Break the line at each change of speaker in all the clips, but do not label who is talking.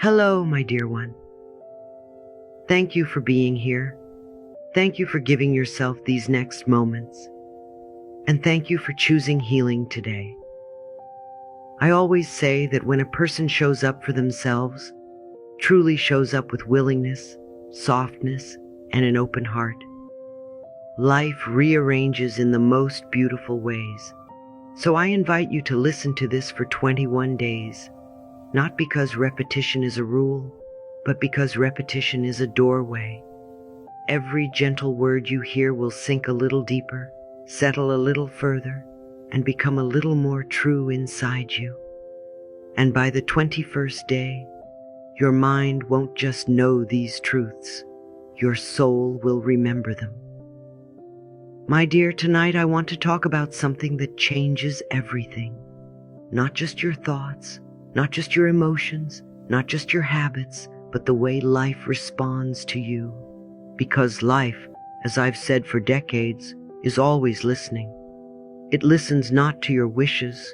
Hello, my dear one. Thank you for being here. Thank you for giving yourself these next moments. And thank you for choosing healing today. I always say that when a person shows up for themselves, truly shows up with willingness, softness, and an open heart, life rearranges in the most beautiful ways. So I invite you to listen to this for 21 days, not because repetition is a rule, but because repetition is a doorway. Every gentle word you hear will sink a little deeper, settle a little further, and become a little more true inside you. And by the 21st day, your mind won't just know these truths, your soul will remember them. My dear, tonight I want to talk about something that changes everything. Not just your thoughts, not just your emotions, not just your habits, but the way life responds to you. Because life, as I've said for decades, is always listening. It listens not to your wishes,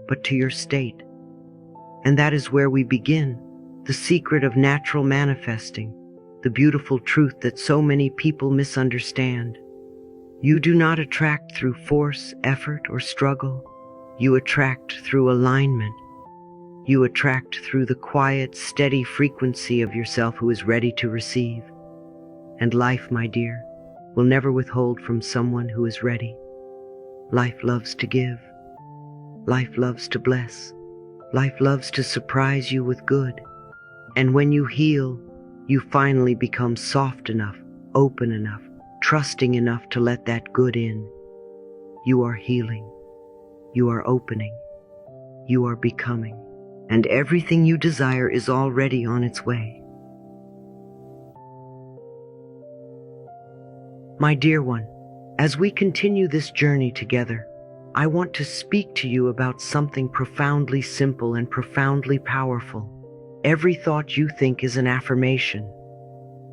but to your state. And that is where we begin, the secret of natural manifesting, the beautiful truth that so many people misunderstand. You do not attract through force, effort, or struggle. You attract through alignment. You attract through the quiet, steady frequency of yourself who is ready to receive. And life, my dear, will never withhold from someone who is ready. Life loves to give. Life loves to bless. Life loves to surprise you with good. And when you heal, you finally become soft enough, open enough, trusting enough to let that good in. You are healing. You are opening. You are becoming. And everything you desire is already on its way. My dear one, as we continue this journey together, I want to speak to you about something profoundly simple and profoundly powerful. Every thought you think is an affirmation.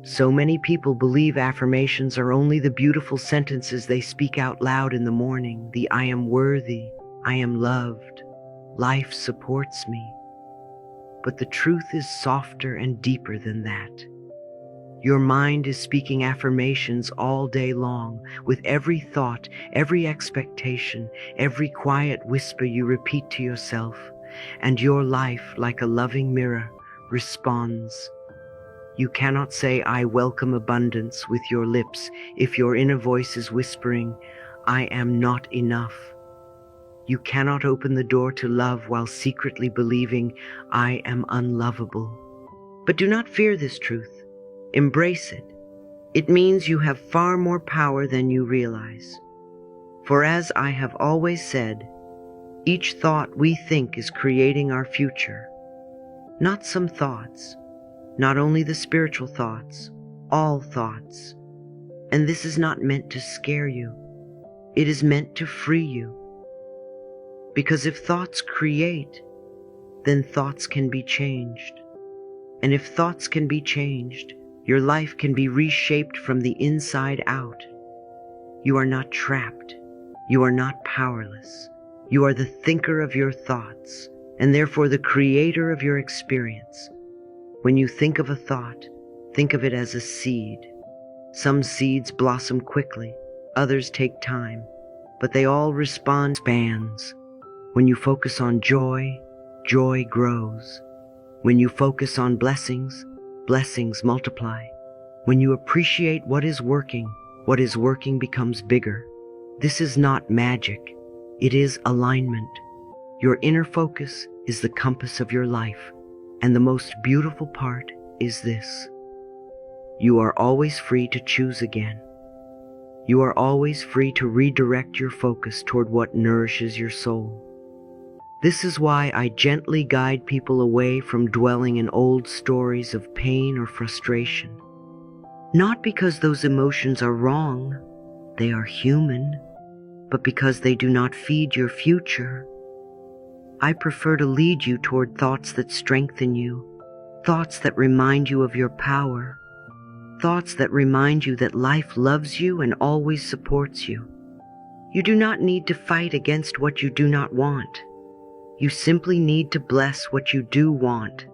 So many people believe affirmations are only the beautiful sentences they speak out loud in the morning, the I am worthy, I am loved, life supports me. But the truth is softer and deeper than that. Your mind is speaking affirmations all day long, with every thought, every expectation, every quiet whisper you repeat to yourself, and your life, like a loving mirror, responds. You cannot say, I welcome abundance with your lips if your inner voice is whispering, I am not enough. You cannot open the door to love while secretly believing, I am unlovable. But do not fear this truth. Embrace it. It means you have far more power than you realize. For as I have always said, each thought we think is creating our future. Not some thoughts, not only the spiritual thoughts, all thoughts. And this is not meant to scare you. It is meant to free you. Because if thoughts create, then thoughts can be changed. And if thoughts can be changed, your life can be reshaped from the inside out. You are not trapped. You are not powerless. You are the thinker of your thoughts, and therefore the creator of your experience. When you think of a thought, think of it as a seed. Some seeds blossom quickly, others take time, but they all respond expands. When you focus on joy, joy grows. When you focus on blessings, blessings multiply. When you appreciate what is working becomes bigger. This is not magic. It is alignment. Your inner focus is the compass of your life. And the most beautiful part is this. You are always free to choose again. You are always free to redirect your focus toward what nourishes your soul. This is why I gently guide people away from dwelling in old stories of pain or frustration. Not because those emotions are wrong, they are human, but because they do not feed your future. I prefer to lead you toward thoughts that strengthen you, thoughts that remind you of your power, thoughts that remind you that life loves you and always supports you. You do not need to fight against what you do not want. You simply need to bless what you do want.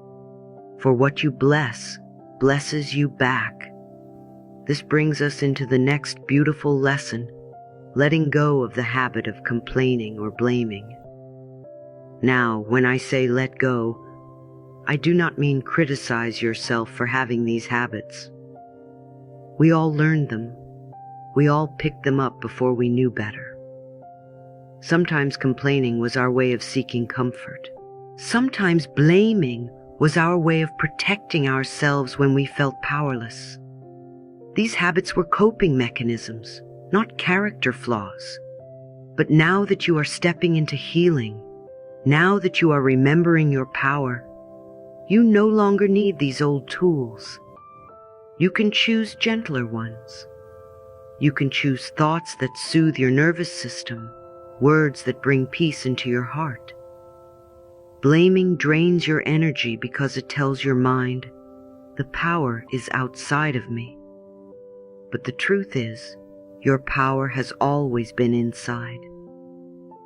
For what you bless, blesses you back. This brings us into the next beautiful lesson, letting go of the habit of complaining or blaming. Now, when I say let go, I do not mean criticize yourself for having these habits. We all learned them. We all picked them up before we knew better. Sometimes complaining was our way of seeking comfort. Sometimes blaming was our way of protecting ourselves when we felt powerless. These habits were coping mechanisms, not character flaws. But now that you are stepping into healing, now that you are remembering your power, you no longer need these old tools. You can choose gentler ones. You can choose thoughts that soothe your nervous system, words that bring peace into your heart. Blaming drains your energy because it tells your mind, the power is outside of me. But the truth is, your power has always been inside.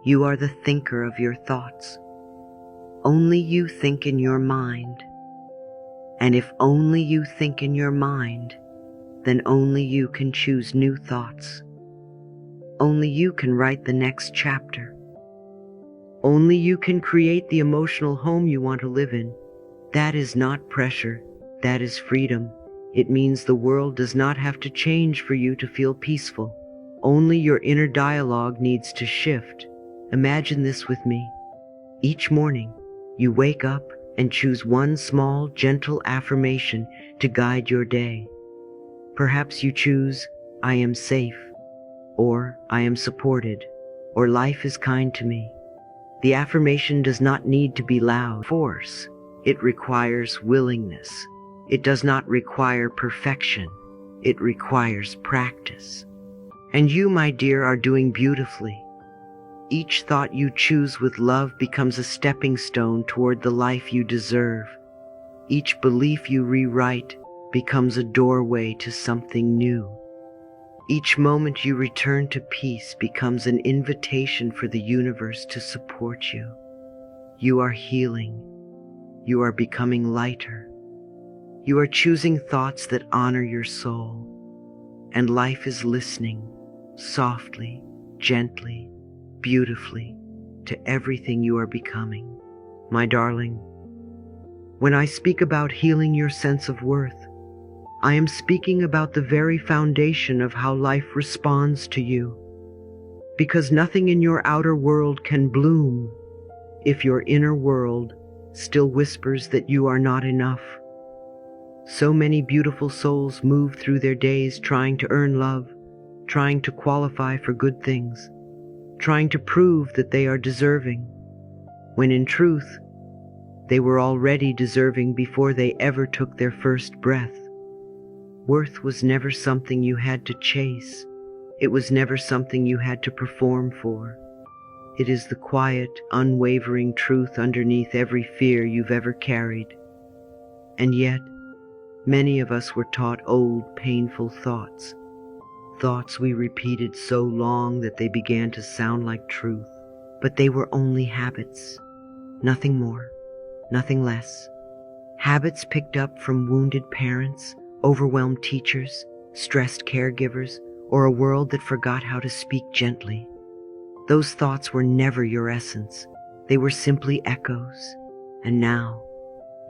You are the thinker of your thoughts. Only you think in your mind. And if only you think in your mind, then only you can choose new thoughts. Only you can write the next chapter. Only you can create the emotional home you want to live in. That is not pressure. That is freedom. It means the world does not have to change for you to feel peaceful. Only your inner dialogue needs to shift. Imagine this with me. Each morning, you wake up and choose one small, gentle affirmation to guide your day. Perhaps you choose, I am safe, or I am supported, or life is kind to me. The affirmation does not need to be loud force. It requires willingness. It does not require perfection. It requires practice. And you, my dear, are doing beautifully. Each thought you choose with love becomes a stepping stone toward the life you deserve. Each belief you rewrite becomes a doorway to something new. Each moment you return to peace becomes an invitation for the universe to support you. You are healing. You are becoming lighter. You are choosing thoughts that honor your soul. And life is listening, softly, gently, beautifully, to everything you are becoming. My darling, when I speak about healing your sense of worth, I am speaking about the very foundation of how life responds to you. Because nothing in your outer world can bloom if your inner world still whispers that you are not enough. So many beautiful souls move through their days trying to earn love, trying to qualify for good things, trying to prove that they are deserving, when in truth, they were already deserving before they ever took their first breath. Worth was never something you had to chase. It was never something you had to perform for. It is the quiet, unwavering truth underneath every fear you've ever carried. And yet, many of us were taught old, painful thoughts. Thoughts we repeated so long that they began to sound like truth. But they were only habits. Nothing more, nothing less. Habits picked up from wounded parents, overwhelmed teachers, stressed caregivers, or a world that forgot how to speak gently. Those thoughts were never your essence. They were simply echoes. And now,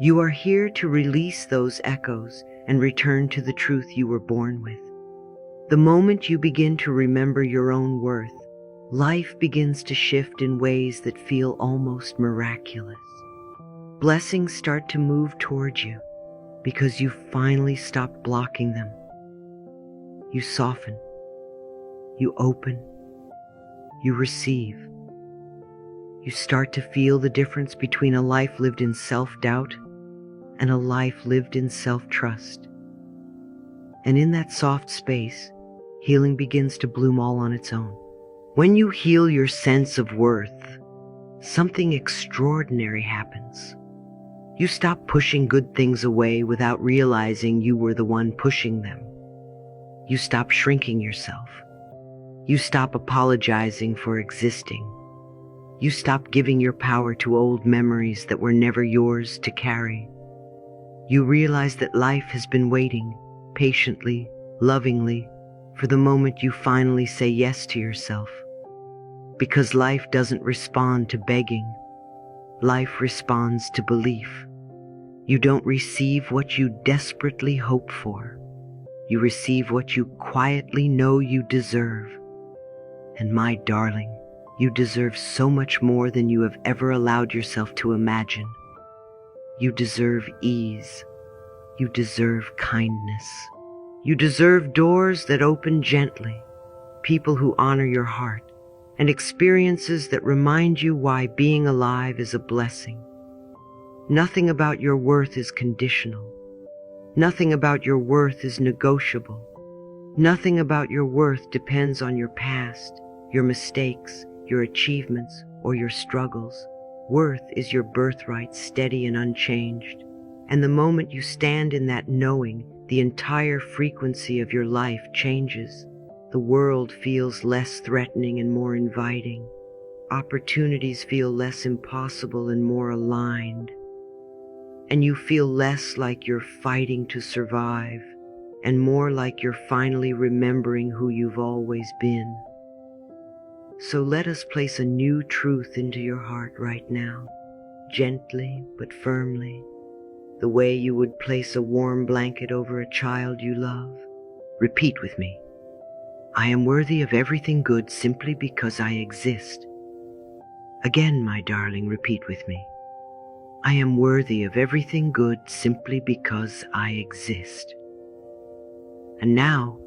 you are here to release those echoes and return to the truth you were born with. The moment you begin to remember your own worth, life begins to shift in ways that feel almost miraculous. Blessings start to move towards you because you finally stopped blocking them. You soften, you open, you receive. You start to feel the difference between a life lived in self-doubt and a life lived in self-trust. And in that soft space, healing begins to bloom all on its own. When you heal your sense of worth, something extraordinary happens. You stop pushing good things away without realizing you were the one pushing them. You stop shrinking yourself. You stop apologizing for existing. You stop giving your power to old memories that were never yours to carry. You realize that life has been waiting, patiently, lovingly, for the moment you finally say yes to yourself. Because life doesn't respond to begging. Life responds to belief. You don't receive what you desperately hope for. You receive what you quietly know you deserve. And my darling, you deserve so much more than you have ever allowed yourself to imagine. You deserve ease. You deserve kindness. You deserve doors that open gently, people who honor your heart, and experiences that remind you why being alive is a blessing. Nothing about your worth is conditional. Nothing about your worth is negotiable. Nothing about your worth depends on your past, your mistakes, your achievements, or your struggles. Worth is your birthright, steady and unchanged. And the moment you stand in that knowing, the entire frequency of your life changes. The world feels less threatening and more inviting. Opportunities feel less impossible and more aligned. And you feel less like you're fighting to survive, and more like you're finally remembering who you've always been. So let us place a new truth into your heart right now, gently but firmly, the way you would place a warm blanket over a child you love. Repeat with me. I am worthy of everything good simply because I exist. Again, my darling, repeat with me. I am worthy of everything good simply because I exist. And now,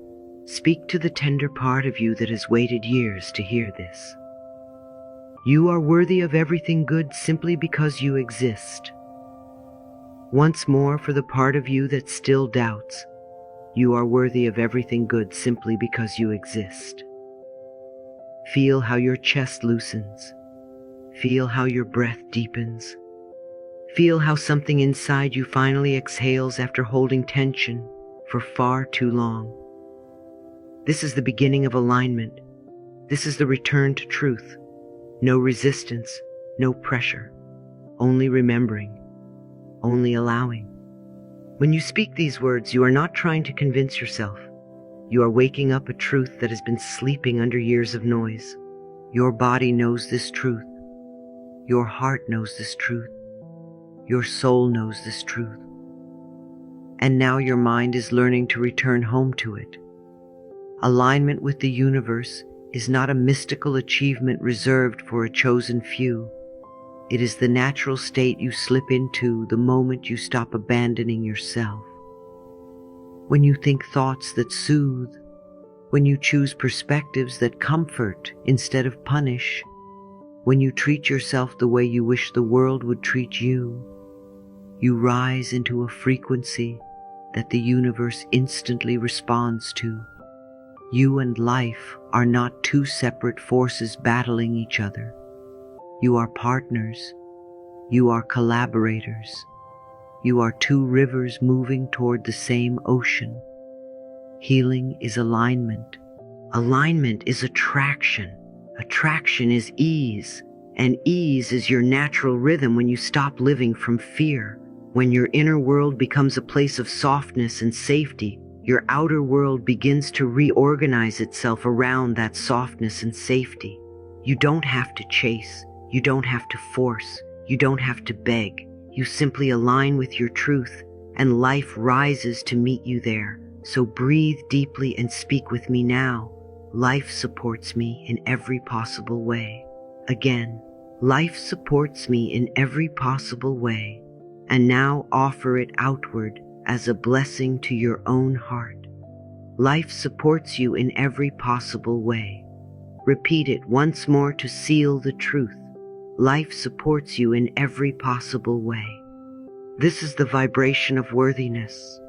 speak to the tender part of you that has waited years to hear this. You are worthy of everything good simply because you exist. Once more, for the part of you that still doubts, you are worthy of everything good simply because you exist. Feel how your chest loosens. Feel how your breath deepens. Feel how something inside you finally exhales after holding tension for far too long. This is the beginning of alignment. This is the return to truth. No resistance, no pressure, only remembering, only allowing. When you speak these words, you are not trying to convince yourself. You are waking up a truth that has been sleeping under years of noise. Your body knows this truth. Your heart knows this truth. Your soul knows this truth. And now your mind is learning to return home to it. Alignment with the universe is not a mystical achievement reserved for a chosen few. It is the natural state you slip into the moment you stop abandoning yourself. When you think thoughts that soothe, when you choose perspectives that comfort instead of punish, when you treat yourself the way you wish the world would treat you, you rise into a frequency that the universe instantly responds to. You and life are not two separate forces battling each other. You are partners. You are collaborators. You are two rivers moving toward the same ocean. Healing is alignment. Alignment is attraction. Attraction is ease. And ease is your natural rhythm when you stop living from fear. When your inner world becomes a place of softness and safety, your outer world begins to reorganize itself around that softness and safety. You don't have to chase. You don't have to force. You don't have to beg. You simply align with your truth, and life rises to meet you there. So breathe deeply and speak with me now. Life supports me in every possible way. Again, life supports me in every possible way. And now offer it outward as a blessing to your own heart. Life supports you in every possible way. Repeat it once more to seal the truth. Life supports you in every possible way. This is the vibration of worthiness.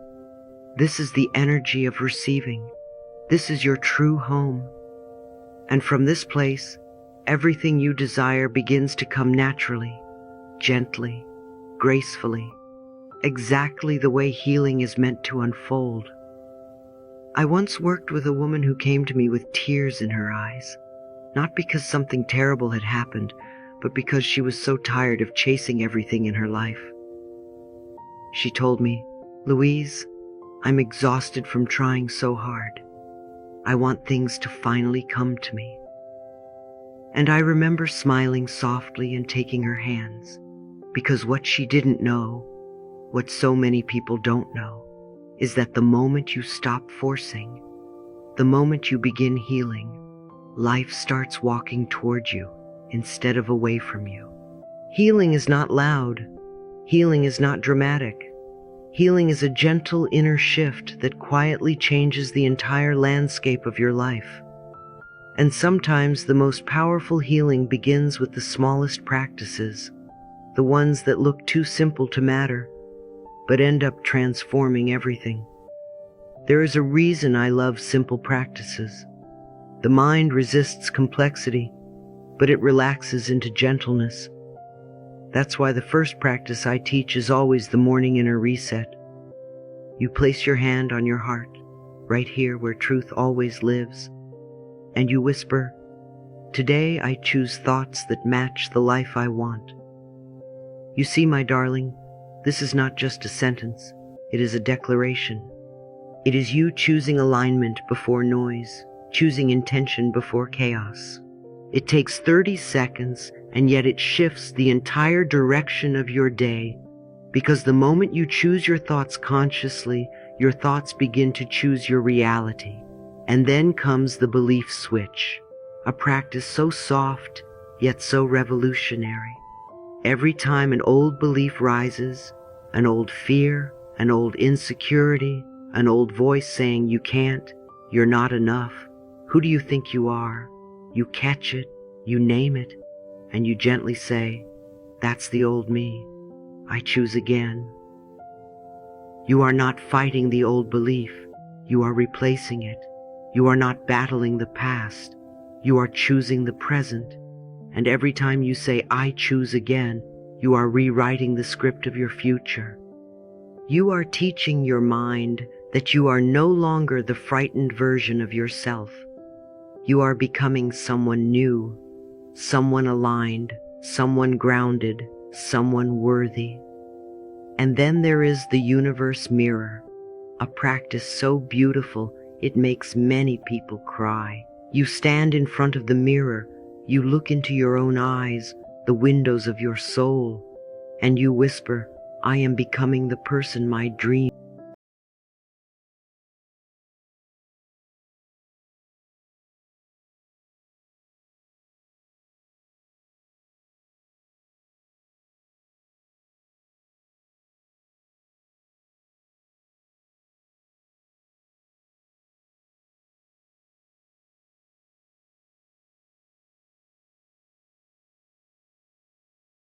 This is the energy of receiving. This is your true home. And from this place, everything you desire begins to come naturally, gently, gracefully, exactly the way healing is meant to unfold. I once worked with a woman who came to me with tears in her eyes, not because something terrible had happened, but because she was so tired of chasing everything in her life. She told me, "Louise, I'm exhausted from trying so hard. I want things to finally come to me." And I remember smiling softly and taking her hands, because what she didn't know, what so many people don't know, is that the moment you stop forcing, the moment you begin healing, life starts walking toward you instead of away from you. Healing is not loud. Healing is not dramatic. Healing is a gentle inner shift that quietly changes the entire landscape of your life. And sometimes the most powerful healing begins with the smallest practices, the ones that look too simple to matter, but end up transforming everything. There is a reason I love simple practices. The mind resists complexity, but it relaxes into gentleness. That's why the first practice I teach is always the morning inner reset. You place your hand on your heart, right here where truth always lives, and you whisper, "Today I choose thoughts that match the life I want." You see, my darling, this is not just a sentence, it is a declaration. It is you choosing alignment before noise, choosing intention before chaos. It takes 30 seconds, and yet it shifts the entire direction of your day, because the moment you choose your thoughts consciously, your thoughts begin to choose your reality. And then comes the belief switch, a practice so soft, yet so revolutionary. Every time an old belief rises, an old fear, an old insecurity, an old voice saying you can't, you're not enough, who do you think you are? You catch it, you name it, and you gently say, "That's the old me. I choose again." You are not fighting the old belief. You are replacing it. You are not battling the past. You are choosing the present. And every time you say, "I choose again," you are rewriting the script of your future. You are teaching your mind that you are no longer the frightened version of yourself. You are becoming someone new, someone aligned, someone grounded, someone worthy. And then there is the universe mirror, a practice so beautiful it makes many people cry. You stand in front of the mirror, you look into your own eyes, the windows of your soul, and you whisper, "I am becoming the person my dreams